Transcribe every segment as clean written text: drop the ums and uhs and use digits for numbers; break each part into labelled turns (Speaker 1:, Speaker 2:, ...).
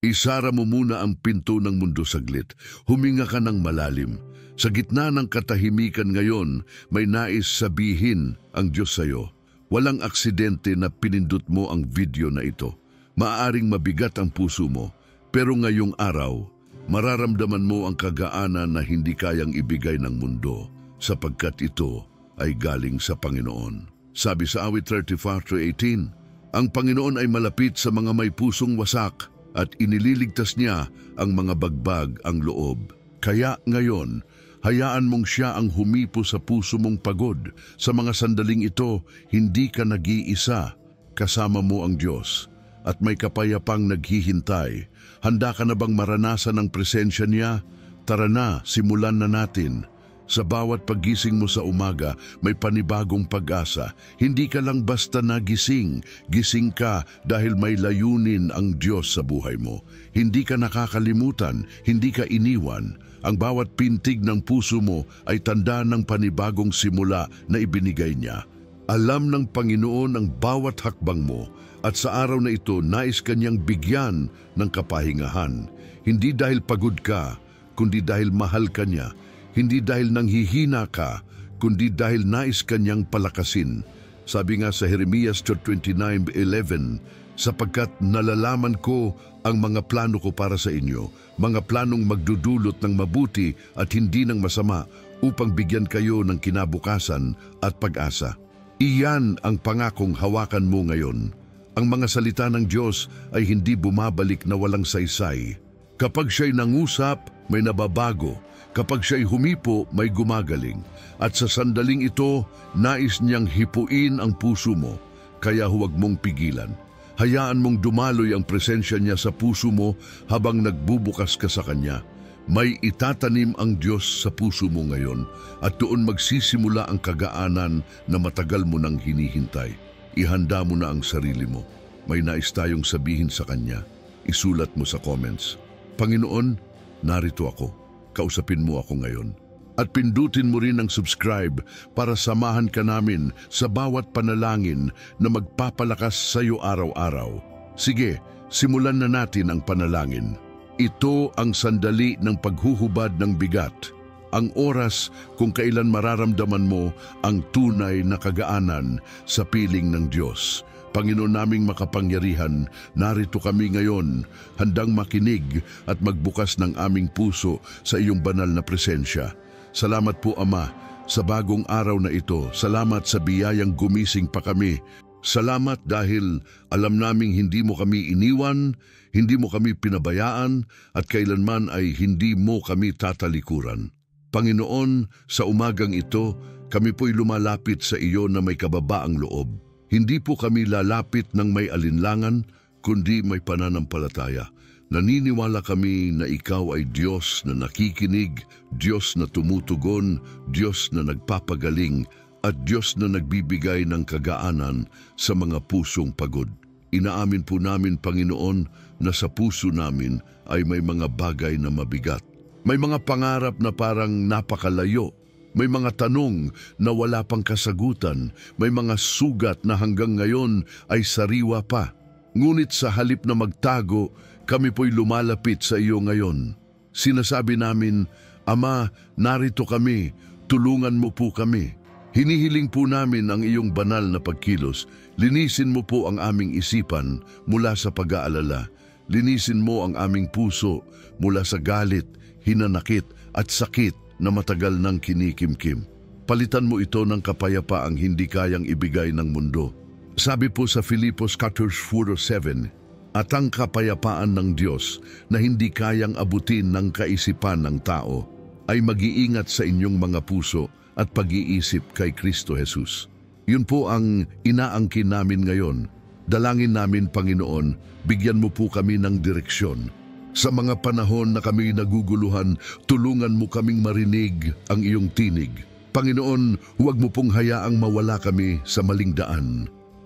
Speaker 1: Isara mo muna ang pinto ng mundo saglit. Huminga ka ng malalim. Sa gitna ng katahimikan ngayon, may nais sabihin ang Diyos sa'yo. Walang aksidente na pinindot mo ang video na ito. Maaaring mabigat ang puso mo, pero ngayong araw, mararamdaman mo ang kagaanan na hindi kayang ibigay ng mundo, sapagkat ito ay galing sa Panginoon. Sabi sa awit 34:18, ang Panginoon ay malapit sa mga may pusong wasak at inililigtas niya ang mga bagbag ang loob. Kaya ngayon, hayaan mong siya ang humipo sa puso mong pagod. Sa mga sandaling ito, hindi ka nag-iisa. Kasama mo ang Diyos at may kapayapang naghihintay. Handa ka na bang maranasan ang presensya niya? Tara na, simulan na natin. Sa bawat paggising mo sa umaga, may panibagong pag-asa. Hindi ka lang basta nagising. Gising ka dahil may layunin ang Diyos sa buhay mo. Hindi ka nakakalimutan, hindi ka iniwan. Ang bawat pintig ng puso mo ay tanda ng panibagong simula na ibinigay niya. Alam ng Panginoon ang bawat hakbang mo at sa araw na ito nais kanyang bigyan ng kapahingahan. Hindi dahil pagod ka, kundi dahil mahal ka niya. Hindi dahil nanghihina ka, kundi dahil nais kanyang palakasin. Sabi nga sa Jeremias 29:11, sapagkat nalalaman ko ang mga plano ko para sa inyo, mga planong magdudulot ng mabuti at hindi ng masama, upang bigyan kayo ng kinabukasan at pag-asa. Iyan ang pangakong hawakan mo ngayon. Ang mga salita ng Diyos ay hindi bumabalik na walang saysay. Kapag siya'y nangusap, may nababago. Kapag siya'y humipo, may gumagaling. At sa sandaling ito, nais niyang hipuin ang puso mo, kaya huwag mong pigilan. Hayaan mong dumaloy ang presensya niya sa puso mo habang nagbubukas ka sa kanya. May itatanim ang Diyos sa puso mo ngayon at doon magsisimula ang kagaanan na matagal mo nang hinihintay. Ihanda mo na ang sarili mo. May nais tayong sabihin sa kanya. Isulat mo sa comments. Panginoon, narito ako. Kausapin mo ako ngayon. At pindutin mo rin ang subscribe para samahan ka namin sa bawat panalangin na magpapalakas sa iyo araw-araw. Sige, simulan na natin ang panalangin. Ito ang sandali ng paghuhubad ng bigat. Ang oras kung kailan mararamdaman mo ang tunay na kagaanan sa piling ng Diyos. Panginoon naming makapangyarihan, narito kami ngayon, handang makinig at magbukas ng aming puso sa iyong banal na presensya. Salamat po, Ama, sa bagong araw na ito. Salamat sa biyayang gumising pa kami. Salamat dahil alam naming hindi mo kami iniwan, hindi mo kami pinabayaan, at kailanman ay hindi mo kami tatalikuran. Panginoon, sa umagang ito, kami po'y lumalapit sa iyo na may kababaang loob. Hindi po kami lalapit ng may alinlangan, kundi may pananampalataya. Naniniwala kami na ikaw ay Diyos na nakikinig, Diyos na tumutugon, Diyos na nagpapagaling, at Diyos na nagbibigay ng kagaanan sa mga pusong pagod. Inaamin po namin, Panginoon, na sa puso namin ay may mga bagay na mabigat. May mga pangarap na parang napakalayo. May mga tanong na wala pang kasagutan. May mga sugat na hanggang ngayon ay sariwa pa. Ngunit sa halip na magtago, kami po'y lumalapit sa iyo ngayon. Sinasabi namin, Ama, narito kami, tulungan mo po kami. Hinihiling po namin ang iyong banal na pagkilos. Linisin mo po ang aming isipan mula sa pag-aalala. Linisin mo ang aming puso mula sa galit, hinanakit at sakit na matagal nang kinikimkim. Palitan mo ito ng kapayapaang hindi kayang ibigay ng mundo. Sabi po sa Filipos 4:7, at ang kapayapaan ng Diyos na hindi kayang abutin ng kaisipan ng tao ay mag-iingat sa inyong mga puso at pag-iisip kay Kristo Jesus. Yun po ang inaangkin namin ngayon. Dalangin namin, Panginoon, bigyan mo po kami ng direksyon. Sa mga panahon na kami naguguluhan, tulungan mo kaming marinig ang iyong tinig. Panginoon, huwag mo pong hayaang mawala kami sa maling daan.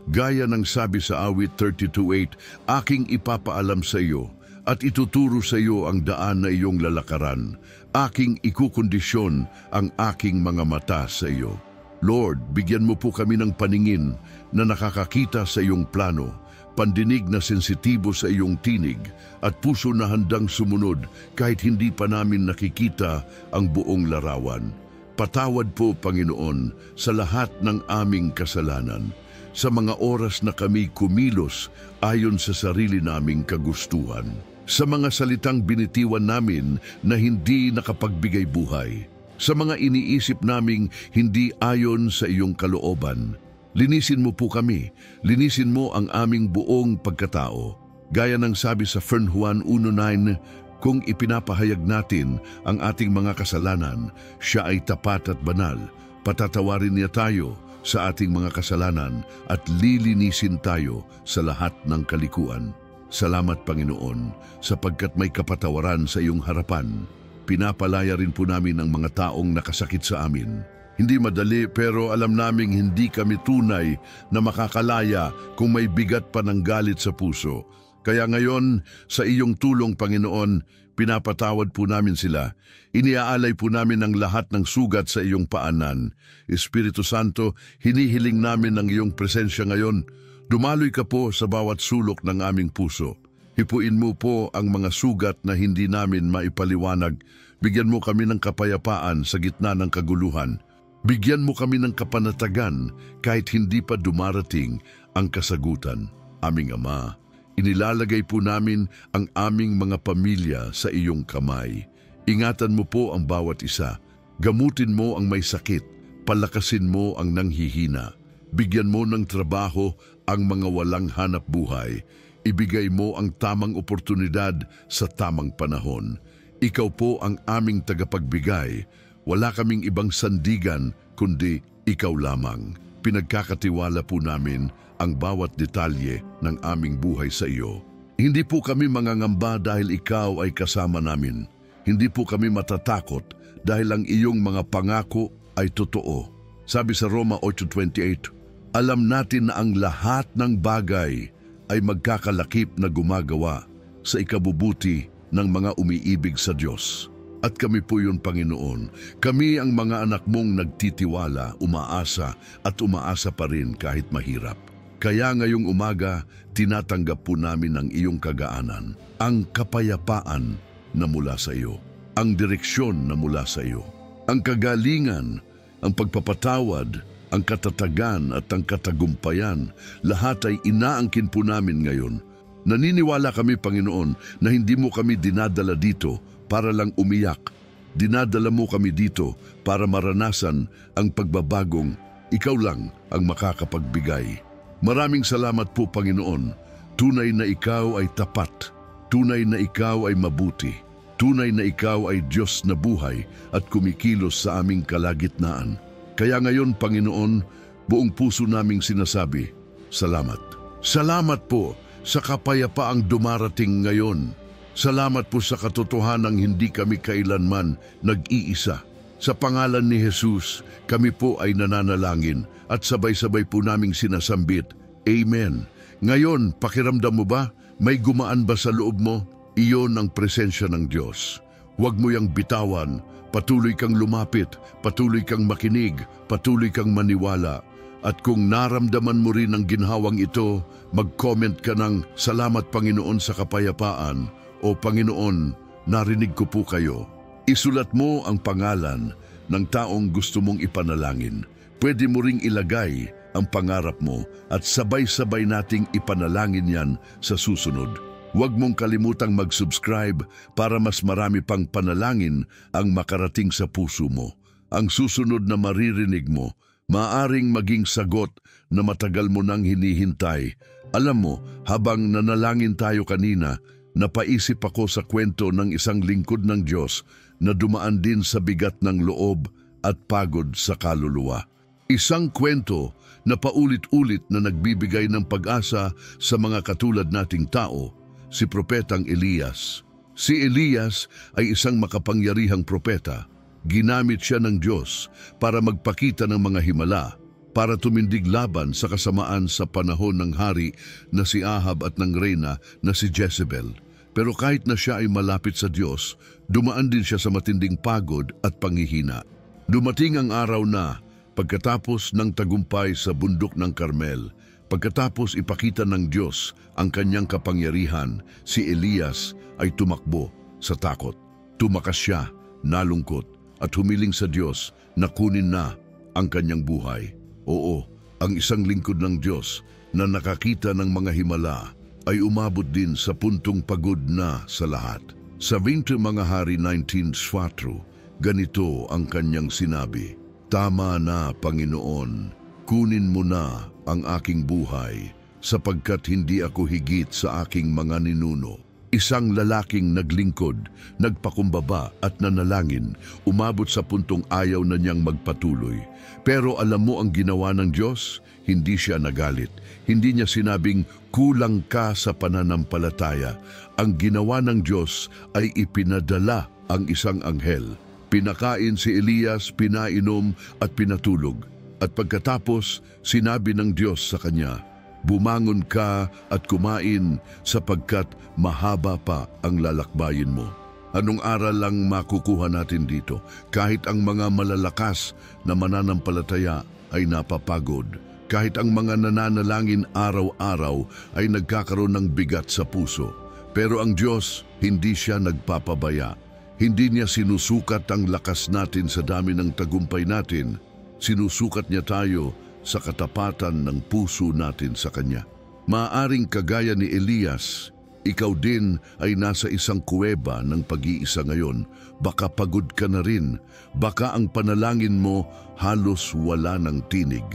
Speaker 1: Gaya ng sabi sa awit 32:8, aking ipapaalam sa iyo at ituturo sa iyo ang daan na iyong lalakaran. Aking ikukondisyon ang aking mga mata sa iyo. Lord, bigyan mo po kami ng paningin na nakakakita sa iyong plano. pandinig na sensitibo sa iyong tinig at puso na handang sumunod kahit hindi pa namin nakikita ang buong larawan. Patawad po, Panginoon, sa lahat ng aming kasalanan, sa mga oras na kami kumilos ayon sa sarili naming kagustuhan, sa mga salitang binitiwan namin na hindi nakapagbigay buhay, sa mga iniisip naming hindi ayon sa iyong kalooban. Linisin mo po kami, linisin mo ang aming buong pagkatao. Gaya ng sabi sa 1 Juan 1:9, kung ipinapahayag natin ang ating mga kasalanan, siya ay tapat at banal. Patatawarin niya tayo sa ating mga kasalanan at lilinisin tayo sa lahat ng kalikuan. Salamat, Panginoon, sapagkat may kapatawaran sa iyong harapan. Pinapalaya rin po namin ang mga taong nakasakit sa amin. Hindi madali pero alam naming hindi kami tunay na makakalaya kung may bigat pa ng galit sa puso. Kaya ngayon, sa iyong tulong, Panginoon, pinapatawad po namin sila. Iniaalay po namin ang lahat ng sugat sa iyong paanan. Espiritu Santo, hinihiling namin ang iyong presensya ngayon. Dumaloy ka po sa bawat sulok ng aming puso. Hipuin mo po ang mga sugat na hindi namin maipaliwanag. Bigyan mo kami ng kapayapaan sa gitna ng kaguluhan. Bigyan mo kami ng kapanatagan kahit hindi pa dumarating ang kasagutan. Aming Ama, inilalagay po namin ang aming mga pamilya sa iyong kamay. Ingatan mo po ang bawat isa. Gamutin mo ang may sakit. Palakasin mo ang nanghihina. Bigyan mo ng trabaho ang mga walang hanap buhay. Ibigay mo ang tamang oportunidad sa tamang panahon. Ikaw po ang aming tagapagbigay. Wala kaming ibang sandigan kundi ikaw lamang. Pinagkakatiwala po namin ang bawat detalye ng aming buhay sa iyo. Hindi po kami mangangamba dahil ikaw ay kasama namin. Hindi po kami matatakot dahil ang iyong mga pangako ay totoo. Sabi sa Roma 8:28, alam natin na ang lahat ng bagay ay magkakalakip na gumagawa sa ikabubuti ng mga umiibig sa Diyos. At kami po yun, Panginoon. Kami ang mga anak mong nagtitiwala, umaasa at umaasa pa rin kahit mahirap. Kaya ngayong umaga, tinatanggap po namin ang iyong kagaanan, ang kapayapaan na mula sa iyo, ang direksyon na mula sa iyo, ang kagalingan, ang pagpapatawad, ang katatagan at ang katagumpayan. Lahat ay inaangkin po namin ngayon. Naniniwala kami, Panginoon, na hindi mo kami dinadala dito para lang umiyak. Dinadala mo kami dito para maranasan ang pagbabagong ikaw lang ang makakapagbigay. Maraming salamat po, Panginoon. Tunay na ikaw ay tapat. Tunay na ikaw ay mabuti. Tunay na ikaw ay Diyos na buhay at kumikilos sa aming kalagitnaan. Kaya ngayon, Panginoon, buong puso naming sinasabi, salamat. Salamat po sa kapayapaang dumarating ngayon. Salamat po sa katotohanang hindi kami kailanman nag-iisa. Sa pangalan ni Jesus, kami po ay nananalangin at sabay-sabay po naming sinasambit, Amen. Ngayon, pakiramdam mo ba? May gumaan ba sa loob mo? Iyon ang presensya ng Diyos. Huwag mo yang bitawan. Patuloy kang lumapit, patuloy kang makinig, patuloy kang maniwala. At kung naramdaman mo rin ang ginhawang ito, mag-comment ka ng salamat Panginoon sa kapayapaan o Panginoon, narinig ko po kayo. Isulat mo ang pangalan ng taong gusto mong ipanalangin. Pwede mo ring ilagay ang pangarap mo at sabay-sabay nating ipanalangin yan sa susunod. Huwag mong kalimutang mag-subscribe para mas marami pang panalangin ang makarating sa puso mo. Ang susunod na maririnig mo, maaring maging sagot na matagal mo nang hinihintay. Alam mo, habang nanalangin tayo kanina, napaisip ako sa kwento ng isang lingkod ng Diyos na dumaan din sa bigat ng loob at pagod sa kaluluwa. Isang kwento na paulit-ulit na nagbibigay ng pag-asa sa mga katulad nating tao, si Propetang Elias. Si Elias ay isang makapangyarihang propeta. Ginamit siya ng Diyos para magpakita ng mga himala, para tumindig laban sa kasamaan sa panahon ng hari na si Ahab at ng reyna na si Jezebel. Pero kahit na siya ay malapit sa Diyos, dumaan din siya sa matinding pagod at panghihina. Dumating ang araw na, pagkatapos ng tagumpay sa bundok ng Carmel, Pagkatapos ipakita ng Diyos ang kanyang kapangyarihan, si Elias ay tumakbo sa takot. Tumakas siya, nalungkot, at humiling sa Diyos na kunin na ang kanyang buhay. Oo, ang isang lingkod ng Diyos na nakakita ng mga himala ay umabot din sa puntong pagod na sa lahat. Sa 20 Mga Hari 19:4, ganito ang kanyang sinabi, "Tama na, Panginoon, kunin mo na ang aking buhay, sapagkat hindi ako higit sa aking mga ninuno." Isang lalaking naglingkod, nagpakumbaba at nanalangin, umabot sa puntong ayaw na niyang magpatuloy. Pero alam mo ang ginawa ng Diyos? Hindi siya nagalit. Hindi niya sinabing, "Kulang ka sa pananampalataya." Ang ginawa ng Diyos ay ipinadala ang isang anghel. Pinakain si Elias, pinainom at pinatulog. At pagkatapos, sinabi ng Diyos sa kanya, "Bumangon ka at kumain sapagkat mahaba pa ang lalakbayin mo." Anong aral lang makukuha natin dito? Kahit ang mga malalakas na mananampalataya ay napapagod. Kahit ang mga nananalangin araw-araw ay nagkakaroon ng bigat sa puso. Pero ang Diyos, hindi siya nagpapabaya. Hindi niya sinusukat ang lakas natin sa dami ng tagumpay natin. Sinusukat niya tayo sa katapatan ng puso natin sa Kanya. Maaaring kagaya ni Elias, ikaw din ay nasa isang kuweba ng pag-iisa ngayon. Baka pagod ka na rin, baka ang panalangin mo halos wala ng tinig.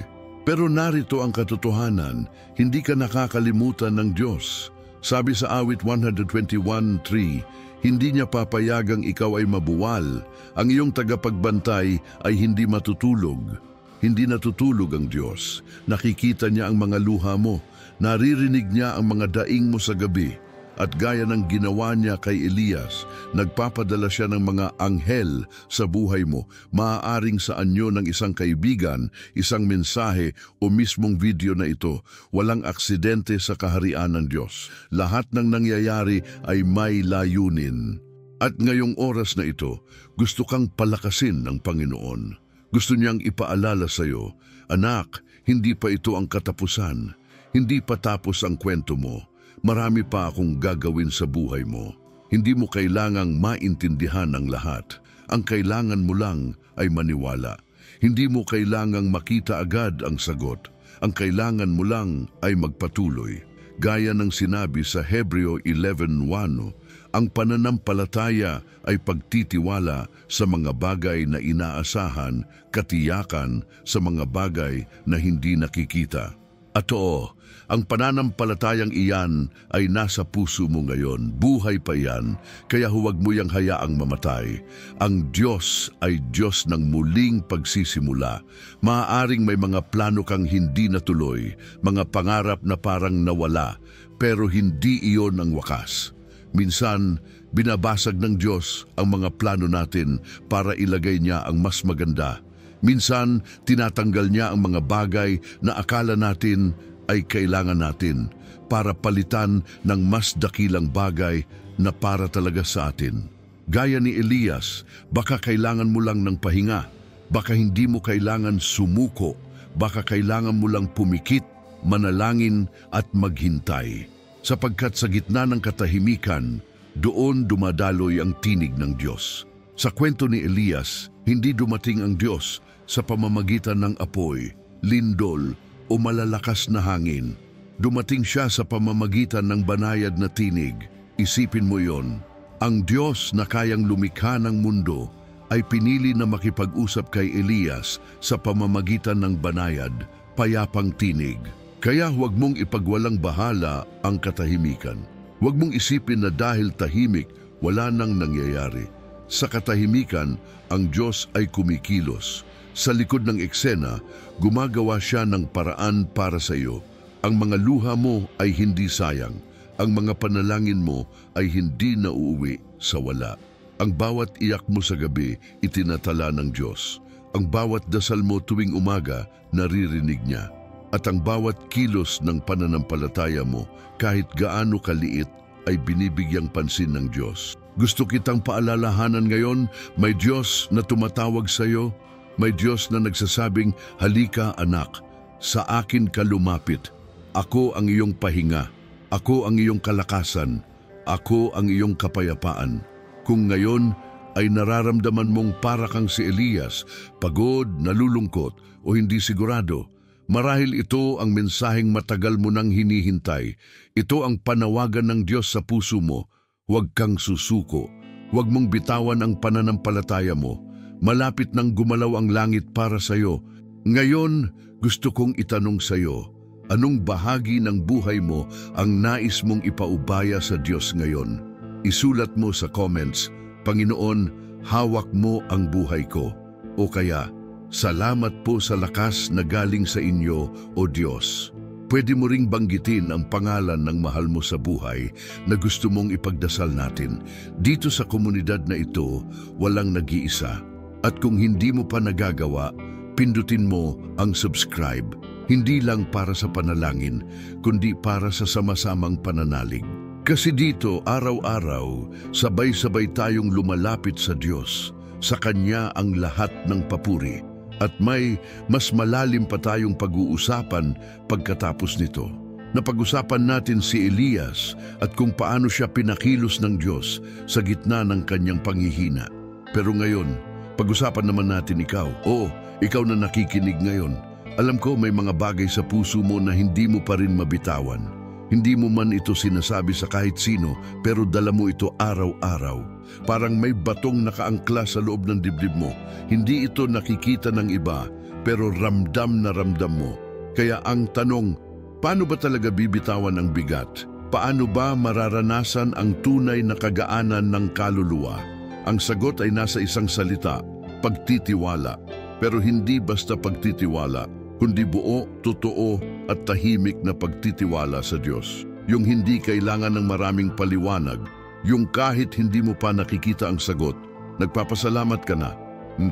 Speaker 1: Pero narito ang katotohanan, hindi ka nakakalimutan ng Diyos. Sabi sa awit 121:3, hindi niya papayagang ikaw ay mabuwal. Ang iyong tagapagbantay ay hindi matutulog. Hindi natutulog ang Diyos. Nakikita niya ang mga luha mo. Naririnig niya ang mga daing mo sa gabi. At gaya ng ginawa niya kay Elias, nagpapadala siya ng mga anghel sa buhay mo. Maaaring sa anyo ng isang kaibigan, isang mensahe o mismong video na ito. Walang aksidente sa kaharian ng Diyos. Lahat ng nangyayari ay may layunin. At ngayong oras na ito, gusto kang palakasin ng Panginoon. Gusto niyang ipaalala sa iyo, "Anak, hindi pa ito ang katapusan. Hindi pa tapos ang kwento mo. Marami pa akong gagawin sa buhay mo. Hindi mo kailangang maintindihan ang lahat. Ang kailangan mo lang ay maniwala. Hindi mo kailangang makita agad ang sagot. Ang kailangan mo lang ay magpatuloy." Gaya ng sinabi sa Hebreo 11:1, ang pananampalataya ay pagtitiwala sa mga bagay na inaasahan, katiyakan sa mga bagay na hindi nakikita. At oo, ang pananampalatayang iyan ay nasa puso mo ngayon. Buhay pa yan, kaya huwag mo yang hayaang mamatay. Ang Diyos ay Diyos ng muling pagsisimula. Maaaring may mga plano kang hindi natuloy, mga pangarap na parang nawala, pero hindi iyon ang wakas. Minsan, binabasag ng Diyos ang mga plano natin para ilagay niya ang mas maganda. Minsan, tinatanggal niya ang mga bagay na akala natin ay kailangan natin para palitan ng mas dakilang bagay na para talaga sa atin. Gaya ni Elias, baka kailangan mo lang ng pahinga, baka hindi mo kailangan sumuko, baka kailangan mo lang pumikit, manalangin at maghintay. Sapagkat sa gitna ng katahimikan, doon dumadaloy ang tinig ng Diyos. Sa kwento ni Elias, hindi dumating ang Diyos sa pamamagitan ng apoy, lindol o malalakas na hangin. Dumating siya sa pamamagitan ng banayad na tinig. Isipin mo yon. Ang Diyos na kayang lumikha ng mundo ay pinili na makipag-usap kay Elias sa pamamagitan ng banayad, payapang tinig. Kaya huwag mong ipagwalang bahala ang katahimikan. Huwag mong isipin na dahil tahimik, wala nang nangyayari. Sa katahimikan, ang Diyos ay kumikilos. Sa likod ng eksena, gumagawa siya ng paraan para sa iyo. Ang mga luha mo ay hindi sayang. Ang mga panalangin mo ay hindi nauuwi sa wala. Ang bawat iyak mo sa gabi, itinatala ng Diyos. Ang bawat dasal mo tuwing umaga, naririnig niya. At ang bawat kilos ng pananampalataya mo, kahit gaano kaliit, ay binibigyang pansin ng Diyos. Gusto kitang paalalahanan ngayon, may Diyos na tumatawag sa iyo. May Diyos na nagsasabing, "Halika anak, sa akin ka lumapit. Ako ang iyong pahinga. Ako ang iyong kalakasan. Ako ang iyong kapayapaan. Kung ngayon ay nararamdaman mong para kang si Elias, pagod, nalulungkot o hindi sigurado, marahil ito ang mensaheng matagal mo nang hinihintay. Ito ang panawagan ng Diyos sa puso mo. Huwag kang susuko. Huwag mong bitawan ang pananampalataya mo. Malapit nang gumalaw ang langit para sa iyo. Ngayon, gusto kong itanong sa iyo, anong bahagi ng buhay mo ang nais mong ipaubaya sa Diyos ngayon? Isulat mo sa comments, Panginoon, hawak mo ang buhay ko. O kaya, salamat po sa lakas na galing sa inyo, O Diyos. Pwede mo ring banggitin ang pangalan ng mahal mo sa buhay na gusto mong ipagdasal natin. Dito sa komunidad na ito, walang nag-iisa. At kung hindi mo pa nagagawa, pindutin mo ang subscribe. Hindi lang para sa panalangin, kundi para sa sama-samang pananalig. Kasi dito, araw-araw, sabay-sabay tayong lumalapit sa Diyos. Sa Kanya ang lahat ng papuri. At may mas malalim pa tayong pag-uusapan pagkatapos nito. Napag-usapan natin si Elias at kung paano siya pinakilos ng Diyos sa gitna ng kanyang panghihina. Pero ngayon, pag-usapan naman natin ikaw. Oo, ikaw na nakikinig ngayon. Alam ko may mga bagay sa puso mo na hindi mo pa rin mabitawan. Hindi mo man ito sinasabi sa kahit sino, pero dala mo ito araw-araw. Parang may batong nakaangkla sa loob ng dibdib mo. Hindi ito nakikita ng iba, pero ramdam na ramdam mo. Kaya ang tanong, paano ba talaga bibitawan ang bigat? Paano ba mararanasan ang tunay na kagaanan ng kaluluwa? Ang sagot ay nasa isang salita, pagtitiwala. Pero hindi basta pagtitiwala, kundi buo, totoo at tahimik na pagtitiwala sa Diyos. Yung hindi kailangan ng maraming paliwanag, yung kahit hindi mo pa nakikita ang sagot, nagpapasalamat ka na.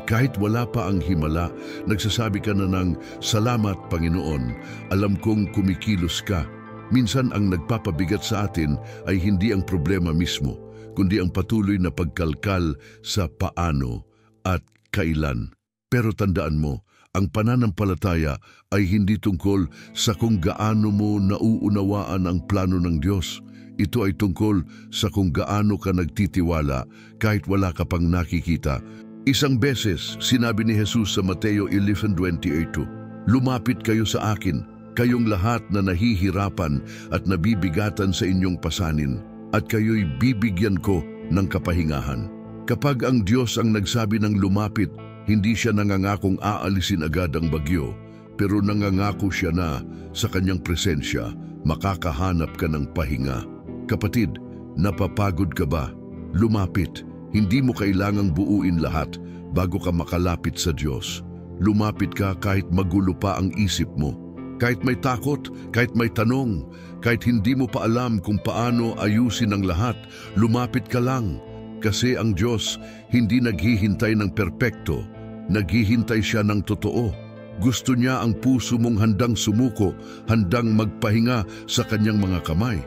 Speaker 1: Kahit wala pa ang himala, nagsasabi ka na ng, "Salamat, Panginoon, alam kong kumikilos ka." Minsan ang nagpapabigat sa atin ay hindi ang problema mismo, kundi ang patuloy na pagkalkal sa paano at kailan. Pero tandaan mo, ang pananampalataya ay hindi tungkol sa kung gaano mo nauunawaan ang plano ng Diyos. Ito ay tungkol sa kung gaano ka nagtitiwala kahit wala ka pang nakikita. Isang beses, sinabi ni Jesus sa Mateo 11:28, "Lumapit kayo sa akin, kayong lahat na nahihirapan at nabibigatan sa inyong pasanin, at kayo'y bibigyan ko ng kapahingahan." Kapag ang Diyos ang nagsabi ng lumapit, hindi siya nangangakong aalisin agad ang bagyo, pero nangangako siya na sa kanyang presensya, makakahanap ka ng pahinga. Kapatid, napapagod ka ba? Lumapit. Hindi mo kailangang buuin lahat bago ka makalapit sa Diyos. Lumapit ka kahit magulo pa ang isip mo. Kahit may takot, kahit may tanong, kahit hindi mo pa alam kung paano ayusin ang lahat, lumapit ka lang. Kasi ang Diyos hindi naghihintay ng perpekto, naghihintay siya ng totoo. Gusto niya ang puso mong handang sumuko, handang magpahinga sa kanyang mga kamay.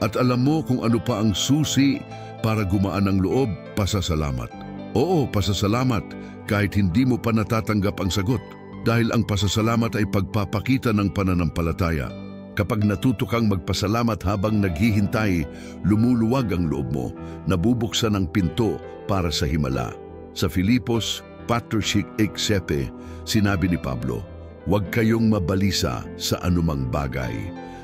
Speaker 1: At alam mo kung ano pa ang susi para gumaan ang loob, pasasalamat. Oo, pasasalamat kahit hindi mo pa natatanggap ang sagot. Dahil ang pasasalamat ay pagpapakita ng pananampalataya. Kapag natuto kang magpasalamat habang naghihintay, lumuluwag ang loob mo, nabubuksan ang pinto para sa himala. Sa Filipos 4:7, sinabi ni Pablo, "Huwag kayong mabalisa sa anumang bagay.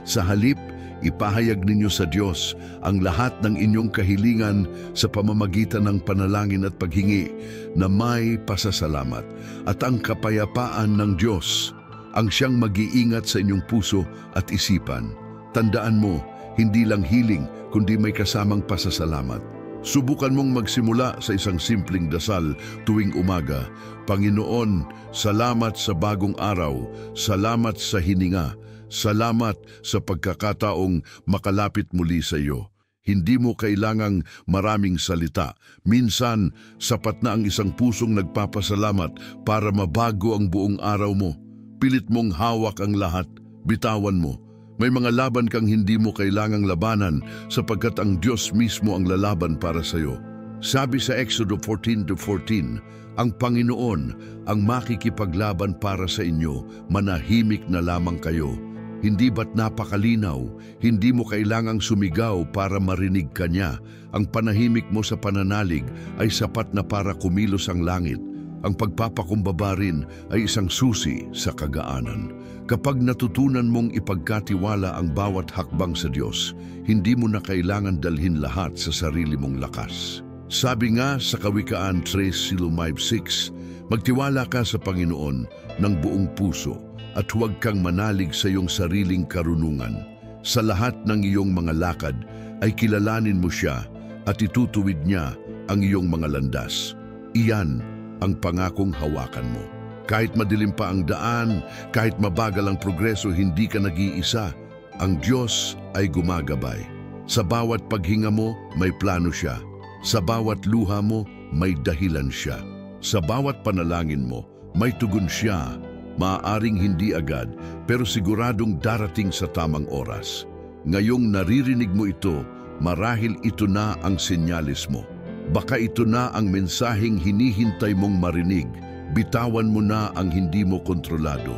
Speaker 1: Sa halip, ipahayag ninyo sa Diyos ang lahat ng inyong kahilingan sa pamamagitan ng panalangin at paghingi na may pasasalamat. At ang kapayapaan ng Diyos ang siyang mag-iingat sa inyong puso at isipan." Tandaan mo, hindi lang hiling kundi may kasamang pasasalamat. Subukan mong magsimula sa isang simpleng dasal tuwing umaga. "Panginoon, salamat sa bagong araw, salamat sa hininga, salamat sa pagkakataong makalapit muli sa iyo." Hindi mo kailangang maraming salita. Minsan, sapat na ang isang pusong nagpapasalamat para mabago ang buong araw mo. Pilit mong hawak ang lahat, bitawan mo. May mga laban kang hindi mo kailangang labanan sapagkat ang Diyos mismo ang lalaban para sa iyo. Sabi sa Exodo 14:14, "Ang Panginoon ang makikipaglaban para sa inyo, manahimik na lamang kayo." Hindi ba't napakalinaw? Hindi mo kailangang sumigaw para marinig ka niya. Ang panahimik mo sa pananalig ay sapat na para kumilos ang langit. Ang pagpapakumbaba rin ay isang susi sa kagaanan. Kapag natutunan mong ipagkatiwala ang bawat hakbang sa Diyos, hindi mo na kailangan dalhin lahat sa sarili mong lakas. Sabi nga sa Kawikaan 3:5, magtiwala ka sa Panginoon ng buong puso at huwag kang manalig sa iyong sariling karunungan. Sa lahat ng iyong mga lakad ay kilalanin mo siya at itutuwid niya ang iyong mga landas. Iyan ang pangakong hawakan mo. Kahit madilim pa ang daan, kahit mabagal ang progreso, hindi ka nag-iisa. Ang Diyos ay gumagabay. Sa bawat paghinga mo, may plano siya. Sa bawat luha mo, may dahilan siya. Sa bawat panalangin mo, may tugon siya. Maaaring hindi agad, pero siguradong darating sa tamang oras. Ngayong naririnig mo ito, marahil ito na ang senyalis mo. Baka ito na ang mensaheng hinihintay mong marinig. Bitawan mo na ang hindi mo kontrolado.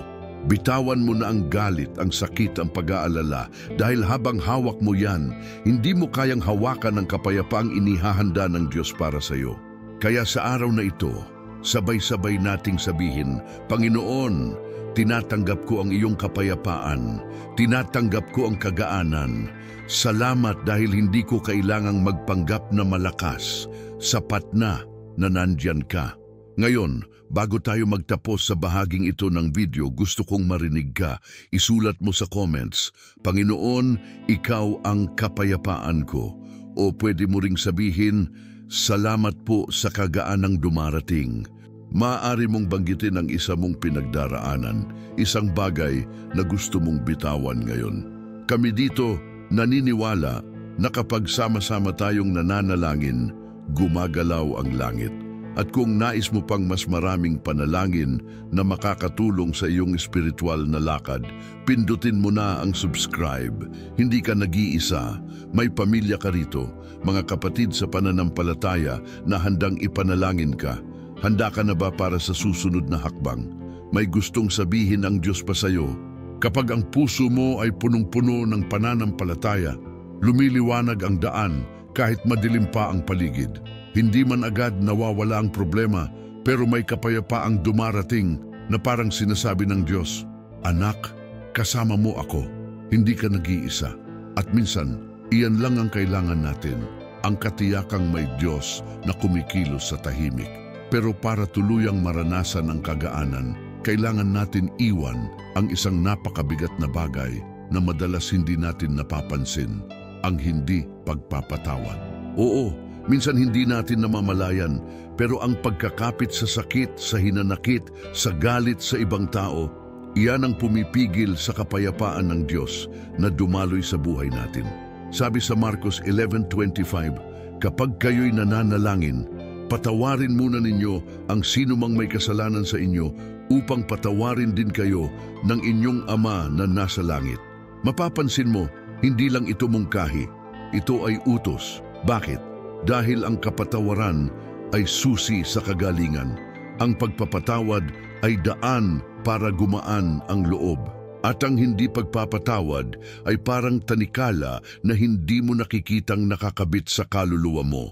Speaker 1: Bitawan mo na ang galit, ang sakit, ang pag-aalala. Dahil habang hawak mo yan, hindi mo kayang hawakan ang kapayapaang inihahanda ng Diyos para sa iyo. Kaya sa araw na ito, sabay-sabay nating sabihin, Panginoon, tinatanggap ko ang iyong kapayapaan. Tinatanggap ko ang kagaanan. Salamat dahil hindi ko kailangang magpanggap na malakas. Sapat na nandyan ka. Ngayon, bago tayo magtapos sa bahaging ito ng video, gusto kong marinig ka. Isulat mo sa comments, Panginoon, ikaw ang kapayapaan ko. O pwede mo ring sabihin, salamat po sa kagaanang dumarating. Maaari mong banggitin ang isa mong pinagdaraanan, isang bagay na gusto mong bitawan ngayon. Kami dito naniniwala na kapag sama-sama tayong nananalangin, gumagalaw ang langit. At kung nais mo pang mas maraming panalangin na makakatulong sa iyong espiritual na lakad, pindutin mo na ang subscribe. Hindi ka nag-iisa, may pamilya ka rito, mga kapatid sa pananampalataya na handang ipanalangin ka. Handa ka na ba para sa susunod na hakbang? May gustong sabihin ang Diyos pa sa iyo. Kapag ang puso mo ay punong-puno ng pananampalataya, lumiliwanag ang daan kahit madilim pa ang paligid. Hindi man agad nawawala ang problema, pero may kapayapaang dumarating na parang sinasabi ng Diyos, Anak, kasama mo ako, hindi ka nag-iisa. At minsan, iyan lang ang kailangan natin, ang katiyakang may Diyos na kumikilos sa tahimik. Pero para tuluyang maranasan ang kagaanan, kailangan natin iwan ang isang napakabigat na bagay na madalas hindi natin napapansin, ang hindi pagpapatawad. Oo, minsan hindi natin namamalayan, pero ang pagkakapit sa sakit, sa hinanakit, sa galit sa ibang tao, iyan ang pumipigil sa kapayapaan ng Diyos na dumaloy sa buhay natin. Sabi sa Marcos 11:25, kapag kayo'y nananalangin, patawarin muna ninyo ang sino mang may kasalanan sa inyo upang patawarin din kayo ng inyong Ama na nasa langit. Mapapansin mo, hindi lang ito mungkahi, ito ay utos. Bakit? Dahil ang kapatawaran ay susi sa kagalingan. Ang pagpapatawad ay daan para gumaan ang loob. At ang hindi pagpapatawad ay parang tanikala na hindi mo nakikitang nakakabit sa kaluluwa mo.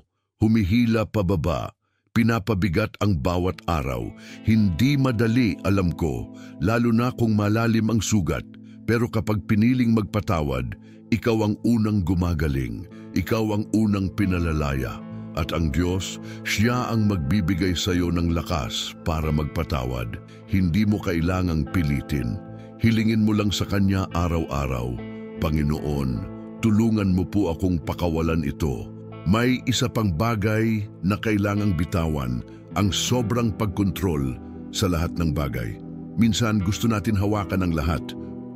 Speaker 1: Humihila pababa, pinapabigat ang bawat araw. Hindi madali, alam ko, lalo na kung malalim ang sugat. Pero kapag piniling magpatawad, ikaw ang unang gumagaling. Ikaw ang unang pinalalaya. At ang Diyos, siya ang magbibigay sa iyo ng lakas para magpatawad. Hindi mo kailangang pilitin. Hilingin mo lang sa Kanya araw-araw, Panginoon, tulungan mo po akong pakawalan ito. May isa pang bagay na kailangang bitawan, ang sobrang pagkontrol sa lahat ng bagay. Minsan gusto natin hawakan ang lahat.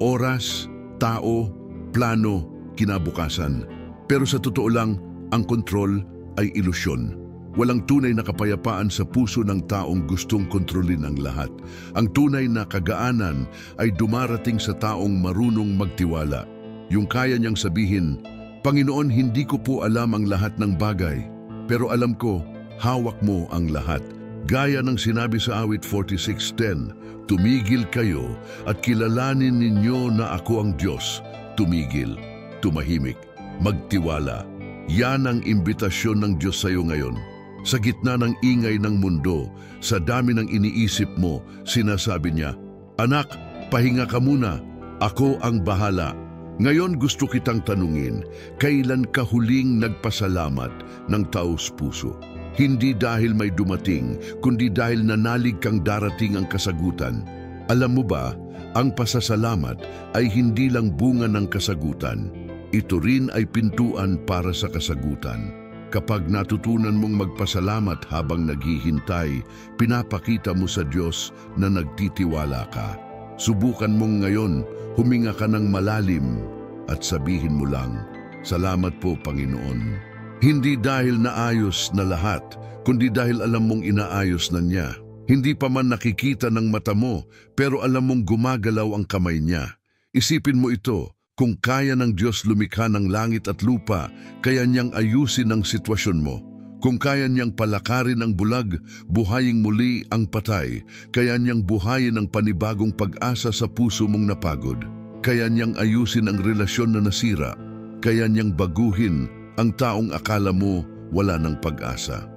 Speaker 1: Oras, tao, plano, kinabukasan. Pero sa totoo lang, ang kontrol ay ilusyon. Walang tunay na kapayapaan sa puso ng taong gustong kontrolin ang lahat. Ang tunay na kagaanan ay dumarating sa taong marunong magtiwala. Yung kaya niyang sabihin, Panginoon, hindi ko po alam ang lahat ng bagay, pero alam ko, hawak mo ang lahat. Gaya ng sinabi sa awit 46:10, tumigil kayo at kilalanin ninyo na ako ang Diyos. Tumigil, tumahimik, magtiwala. Yan ang imbitasyon ng Diyos sa iyo ngayon. Sa gitna ng ingay ng mundo, sa dami ng iniisip mo, sinasabi niya, anak, pahinga ka muna, ako ang bahala. Ngayon gusto kitang tanungin, kailan ka huling nagpasalamat ng taos puso? Hindi dahil may dumating, kundi dahil nanalig kang darating ang kasagutan. Alam mo ba, ang pasasalamat ay hindi lang bunga ng kasagutan. Ito rin ay pintuan para sa kasagutan. Kapag natutunan mong magpasalamat habang naghihintay, pinapakita mo sa Diyos na nagtitiwala ka. Subukan mong ngayon, huminga ka ng malalim at sabihin mo lang, salamat po Panginoon. Hindi dahil naayos na lahat, kundi dahil alam mong inaayos na niya. Hindi pa man nakikita ng mata mo, pero alam mong gumagalaw ang kamay niya. Isipin mo ito, kung kaya ng Diyos lumikha ng langit at lupa, kaya niyang ayusin ang sitwasyon mo. Kung kaya niyang palakarin ang bulag, buhayin muli ang patay, kaya niyang buhayin ang panibagong pag-asa sa puso mong napagod. Kaya niyang ayusin ang relasyon na nasira, kaya niyang baguhin ang taong akala mo wala ng pag-asa.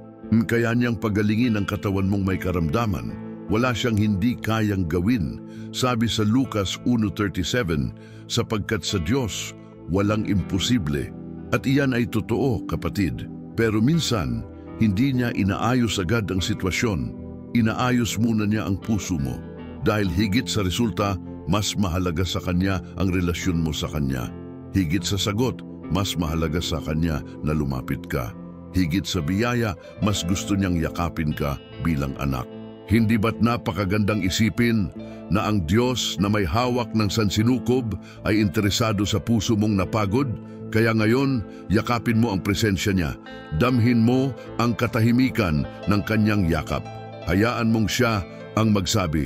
Speaker 1: Kaya niyang pagalingin ang katawan mong may karamdaman. Wala siyang hindi kayang gawin. Sabi sa Lucas 1:37, sapagkat sa Diyos walang imposible. At iyan ay totoo, kapatid. Pero minsan, hindi niya inaayos agad ang sitwasyon. Inaayos muna niya ang puso mo. Dahil higit sa resulta, mas mahalaga sa Kanya ang relasyon mo sa Kanya. Higit sa sagot, mas mahalaga sa Kanya na lumapit ka. Higit sa biyaya, mas gusto niyang yakapin ka bilang anak. Hindi ba't napakagandang isipin na ang Diyos na may hawak ng sansinukob ay interesado sa puso mong napagod? Kaya ngayon, yakapin mo ang presensya niya. Damhin mo ang katahimikan ng Kanyang yakap. Hayaan mong siya ang magsabi,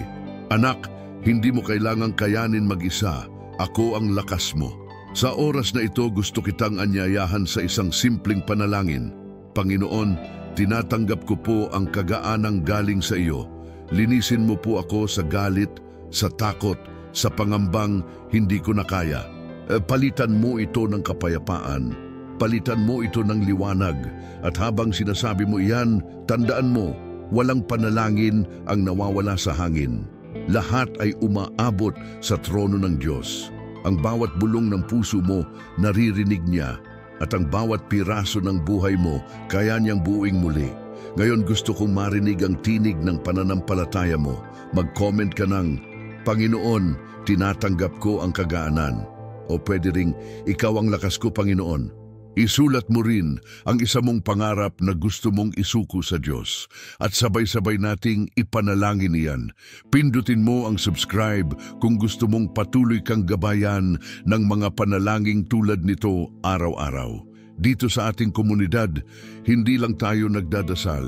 Speaker 1: anak, hindi mo kailangang kayanin mag-isa. Ako ang lakas mo. Sa oras na ito, gusto kitang anyayahan sa isang simpleng panalangin. Panginoon, tinatanggap ko po ang kagaanang galing sa iyo. Linisin mo po ako sa galit, sa takot, sa pangambang hindi ko na kaya. Palitan mo ito ng kapayapaan. Palitan mo ito ng liwanag. At habang sinasabi mo iyan, tandaan mo, walang panalangin ang nawawala sa hangin. Lahat ay umaabot sa trono ng Diyos. Ang bawat bulong ng puso mo naririnig niya at ang bawat piraso ng buhay mo kaya niyang buuing muli. Ngayon gusto kong marinig ang tinig ng pananampalataya mo. Mag-comment ka ng, Panginoon, tinatanggap ko ang kagaanan. O pwede ring, ikaw ang lakas ko, Panginoon. Isulat mo rin ang isa mong pangarap na gusto mong isuko sa Diyos at sabay-sabay nating ipanalangin iyan. Pindutin mo ang subscribe kung gusto mong patuloy kang gabayan ng mga panalangin tulad nito araw-araw. Dito sa ating komunidad, hindi lang tayo nagdadasal,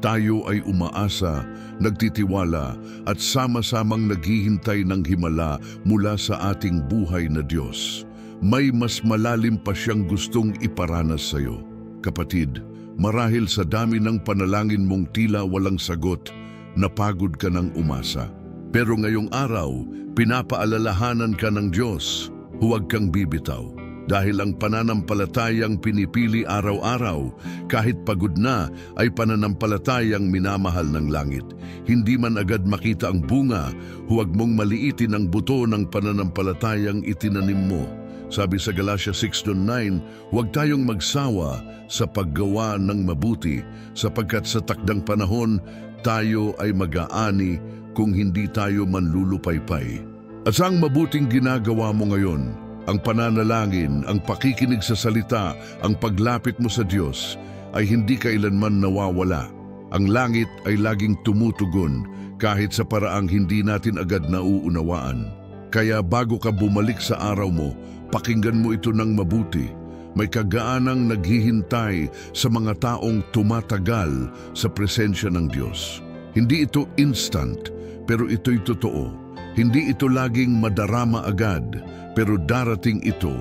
Speaker 1: tayo ay umaasa, nagtitiwala at sama-samang naghihintay ng himala mula sa ating buhay na Diyos. May mas malalim pa siyang gustong iparanas sa iyo. Kapatid, marahil sa dami ng panalangin mong tila walang sagot, napagod ka ng umasa. Pero ngayong araw, pinapaalalahanan ka ng Diyos, huwag kang bibitaw. Dahil ang pananampalatayang pinipili araw-araw, kahit pagod na, ay pananampalatayang minamahal ng langit. Hindi man agad makita ang bunga, huwag mong maliitin ang buto ng pananampalatayang itinanim mo. Sabi sa Galatia 6:9, huwag tayong magsawa sa paggawa ng mabuti, sapagkat sa takdang panahon, tayo ay mag-aani kung hindi tayo manlulupaypay. At sa ang mabuting ginagawa mo ngayon, ang pananalangin, ang pakikinig sa salita, ang paglapit mo sa Diyos, ay hindi kailanman nawawala. Ang langit ay laging tumutugon kahit sa paraang hindi natin agad nauunawaan. Kaya bago ka bumalik sa araw mo, pakinggan mo ito ng mabuti. May kagaanang naghihintay sa mga taong tumatagal sa presensya ng Diyos. Hindi ito instant, pero ito'y totoo. Hindi ito laging madarama agad, pero darating ito,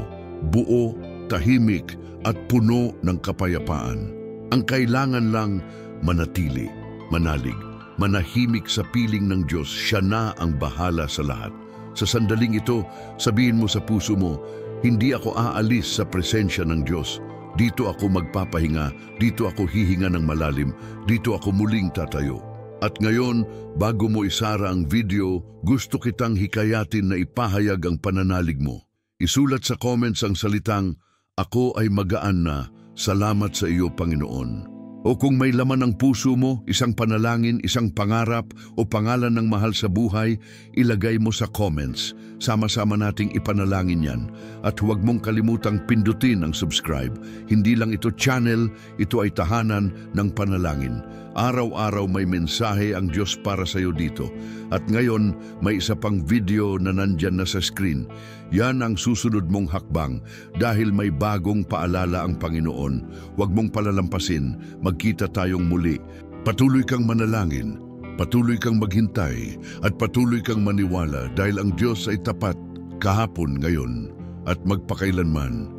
Speaker 1: buo, tahimik at puno ng kapayapaan. Ang kailangan lang manatili, manalig, manahimik sa piling ng Diyos. Siya na ang bahala sa lahat. Sa sandaling ito, sabihin mo sa puso mo, hindi ako aalis sa presensya ng Diyos. Dito ako magpapahinga, dito ako hihinga ng malalim, dito ako muling tatayo. At ngayon, bago mo isara ang video, gusto kitang hikayatin na ipahayag ang pananalig mo. Isulat sa comments ang salitang, "Ako ay magaan na, salamat sa iyo, Panginoon." O kung may laman ng puso mo, isang panalangin, isang pangarap o pangalan ng mahal sa buhay, ilagay mo sa comments. Sama-sama nating ipanalangin yan. At huwag mong kalimutang pindutin ang subscribe. Hindi lang ito channel, ito ay tahanan ng panalangin. Araw-araw may mensahe ang Diyos para sa iyo dito. At ngayon, may isa pang video na nandyan na sa screen. Yan ang susunod mong hakbang dahil may bagong paalala ang Panginoon. Huwag mong palalampasin, magkita tayong muli. Patuloy kang manalangin, patuloy kang maghintay, at patuloy kang maniwala dahil ang Diyos ay tapat kahapon, ngayon, at magpakailanman.